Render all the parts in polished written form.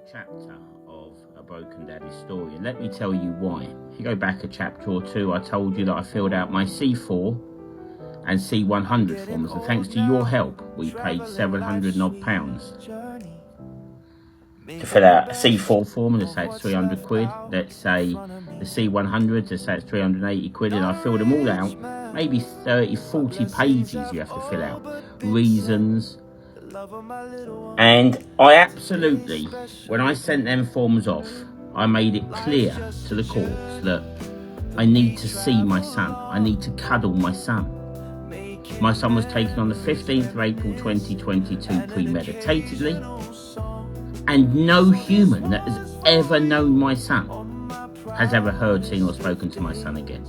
chapter of A Broken Daddy Story, and let me tell you why. If you go back a chapter or two, I told you that I filled out my C4 and C100 forms, and thanks to your help, we paid £700 odd to fill out a C4 form. Let's say it's 300 quid. Let's say the C100, let's say it's 380 quid, and I filled them all out. Maybe 30, 40 pages you have to fill out. Reasons. And I absolutely, when I sent them forms off, I made it clear to the courts that I need to see my son. I need to cuddle my son. My son was taken on the 15th of April 2022 premeditatedly, and no human that has ever known my son has ever heard, seen or spoken to my son again.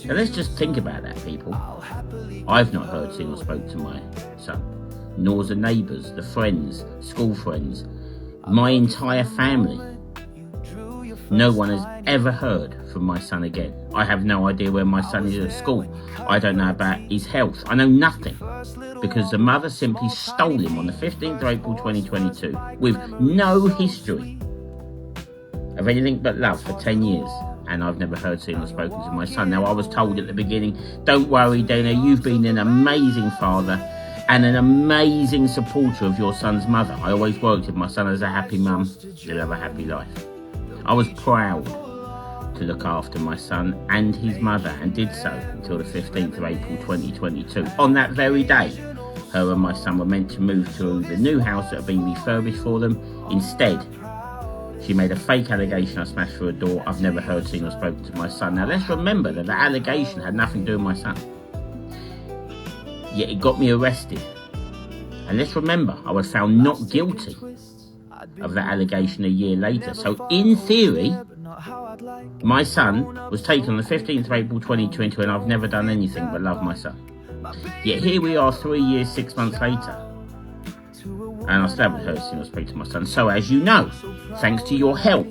Now let's just think about that, people. I've not heard, seen or spoken to my son, nor the neighbours, the friends, school friends, my entire family. No one has ever heard from my son again. I have no idea where my son is at school. I don't know about his health. I know nothing, because the mother simply stole him on the 15th of April 2022 with no history of anything but love for 10 years. And I've never heard, seen or spoken to my son. Now, I was told at the beginning, don't worry, Deano, you've been an amazing father and an amazing supporter of your son's mother. I always worked with my son as a happy mum. He'll have a happy life. I was proud to look after my son and his mother, and did so until the 15th of April 2022. On that very day, her and my son were meant to move to the new house that had been refurbished for them. Instead, she made a fake allegation I smashed through a door. I've never heard, seen or spoken to my son. Now let's remember that the allegation had nothing to do with my son. Yet it got me arrested. And let's remember, I was found not guilty of that allegation a year later. So in theory, my son was taken on the 15th of April 2022, and I've never done anything but love my son. Yet here we are 3 years, 6 months later, and I still haven't heard, seen or spoken to my son. So as you know, thanks to your help,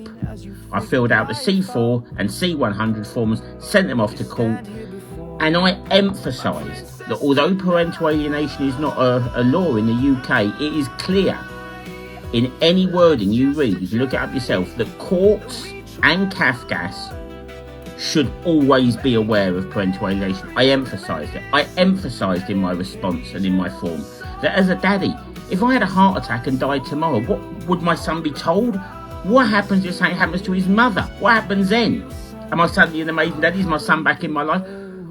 I filled out the C4 and C100 forms, sent them off to court, and I emphasised that although parental alienation is not a law in the UK, it is clear in any wording you read, you can look it up yourself, that courts and CAFGAS should always be aware of parental alienation. I emphasised it. I emphasised in my response and in my form that as a daddy, if I had a heart attack and died tomorrow, what would my son be told? What happens if something happens to his mother? What happens then? Am I suddenly an amazing daddy? Is my son back in my life?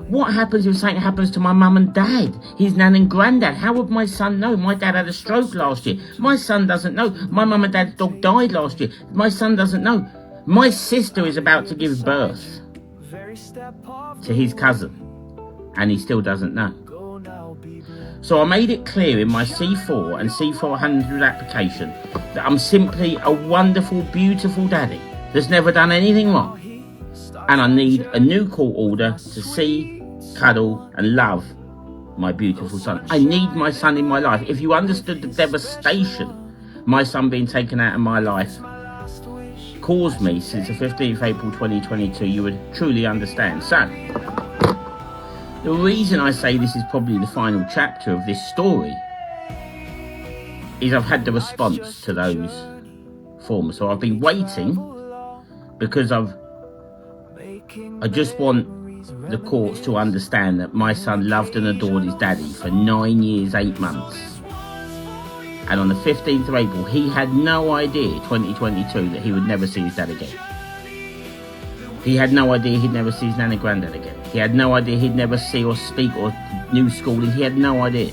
What happens if something happens to my mum and dad, his nan and granddad? How would my son know? My dad had a stroke last year. My son doesn't know. My mum and dad's dog died last year. My son doesn't know. My sister is about to give birth to his cousin, and he still doesn't know. So I made it clear in my C4 and C400 application that I'm simply a wonderful, beautiful daddy that's never done anything wrong. And I need a new court order to see, cuddle and love my beautiful son. I need my son in my life. If you understood the devastation my son being taken out of my life caused me since the 15th of April 2022, you would truly understand. So, the reason I say this is probably the final chapter of this story is I've had the response to those forms. So I've been waiting because I just want the courts to understand that my son loved and adored his daddy for 9 years, 8 months. And on the 15th of April, he had no idea, 2022, that he would never see his dad again. He had no idea he'd never see his nan and granddad again. He had no idea he'd never see or speak or new schooling. He had no idea.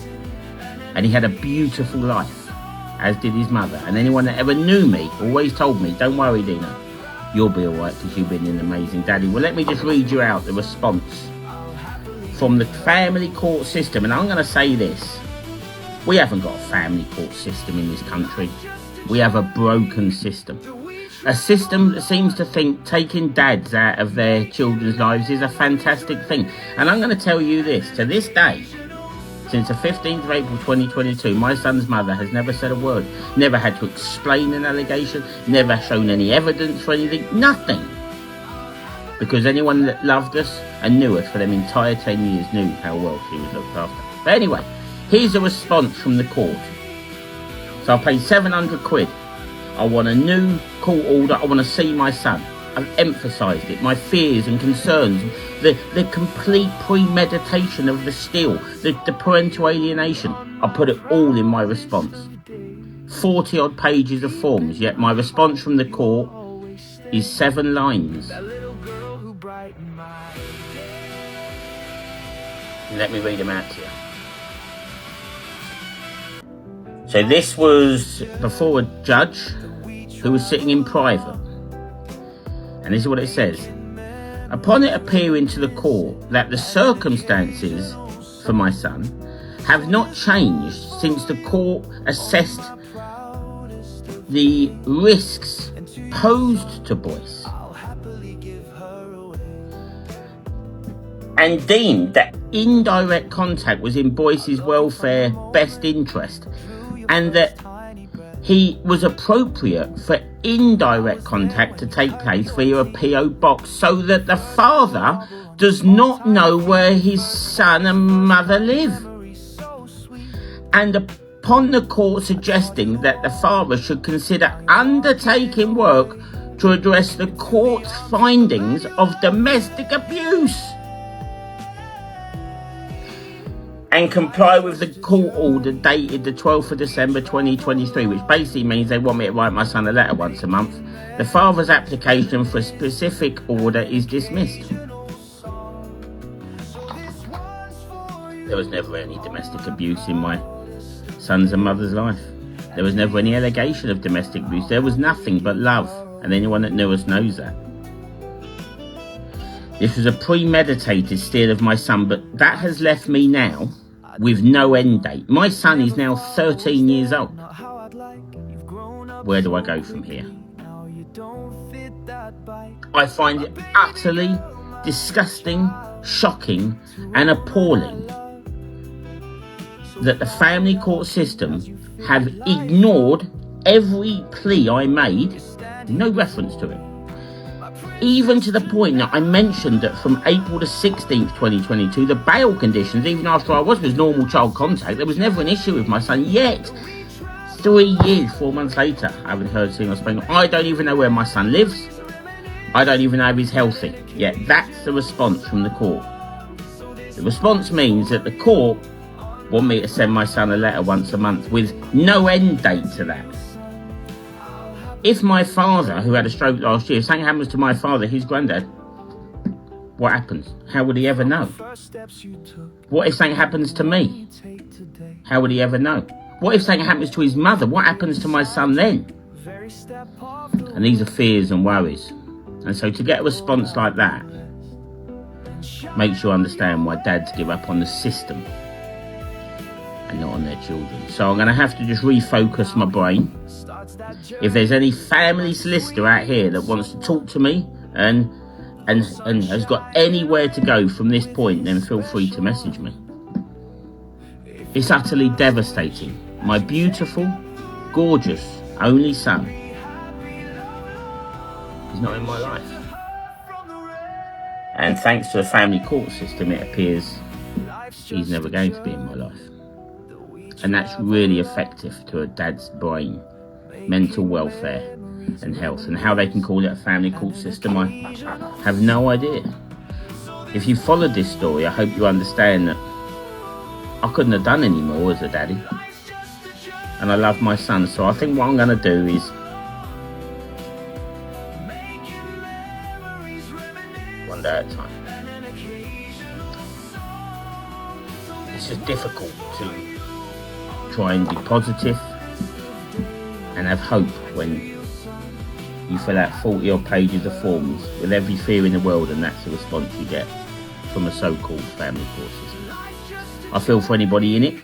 And he had a beautiful life, as did his mother. And anyone that ever knew me always told me, don't worry, Deano, you'll be alright because you've been an amazing daddy. Well, let me just read you out the response from the family court system. And I'm going to say this. We haven't got a family court system in this country. We have a broken system. A system that seems to think taking dads out of their children's lives is a fantastic thing. And I'm going to tell you this. To this day, since the 15th of April 2022, my son's mother has never said a word, never had to explain an allegation, never shown any evidence for anything, nothing. Because anyone that loved us and knew us for them entire 10 years knew how well she was looked after. But anyway, here's a response from the court. So I paid 700 quid. I want a new court order. I want to see my son. I've emphasised it. My fears and concerns, the complete premeditation of the steal, the parental alienation. I put it all in my response. 40 odd pages of forms, yet my response from the court is 7 lines. Let me read them out to you. So this was before a judge who was sitting in private. And this is what it says. Upon it appearing to the court that the circumstances for my son have not changed since the court assessed the risks posed to Boyce and deemed that indirect contact was in Boyce's welfare best interest, and that he was appropriate for indirect contact to take place via a PO box, so that the father does not know where his son and mother live. And upon the court suggesting that the father should consider undertaking work to address the court's findings of domestic abuse and comply with the court order dated the 12th of December 2023, which basically means they want me to write my son a letter once a month, the father's application for a specific order is dismissed. There was never any domestic abuse in my son's and mother's life. There was never any allegation of domestic abuse. There was nothing but love, and anyone that knew us knows that. This was a premeditated steal of my son, but that has left me now with no end date. My son is now 13 years old. Where do I go from here? I find it utterly disgusting, shocking, and appalling that the family court system have ignored every plea I made, no reference to it. Even to the point that I mentioned that from April the 16th, 2022, the bail conditions, even after I was normal child contact, there was never an issue with my son. Yet, 3 years, 4 months later, I haven't heard, seen or spoken. I don't even know where my son lives. I don't even know if he's healthy. Yet, that's the response from the court. The response means that the court want me to send my son a letter once a month with no end date to that. If my father, who had a stroke last year, if something happens to my father, his granddad, what happens? How would he ever know? What if something happens to me? How would he ever know? What if something happens to his mother? What happens to my son then? And these are fears and worries. And so to get a response like that makes you understand why dads give up on the system and not on their children. So I'm going to have to just refocus my brain. If there's any family solicitor out here that wants to talk to me and has got anywhere to go from this point, then feel free to message me. It's utterly devastating. My beautiful, gorgeous, only son is not in my life. And thanks to the family court system, it appears he's never going to be in my life. And that's really effective to a dad's brain, mental welfare and health. And how they can call it a family court system, I have no idea. If you followed this story, I hope you understand that I couldn't have done any more as a daddy. And I love my son, so I think what I'm going to do is one day at a time. It's just difficult to try and be positive and have hope when you fill out 40 odd pages of forms with every fear in the world, and that's the response you get from a so-called family court system. I feel for anybody in it,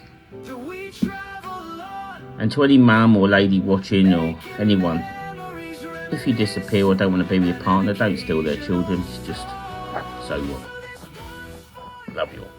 and to any mum or lady watching or anyone, if you disappear or don't want to be with your partner, don't steal their children. It's just so what. Love you all.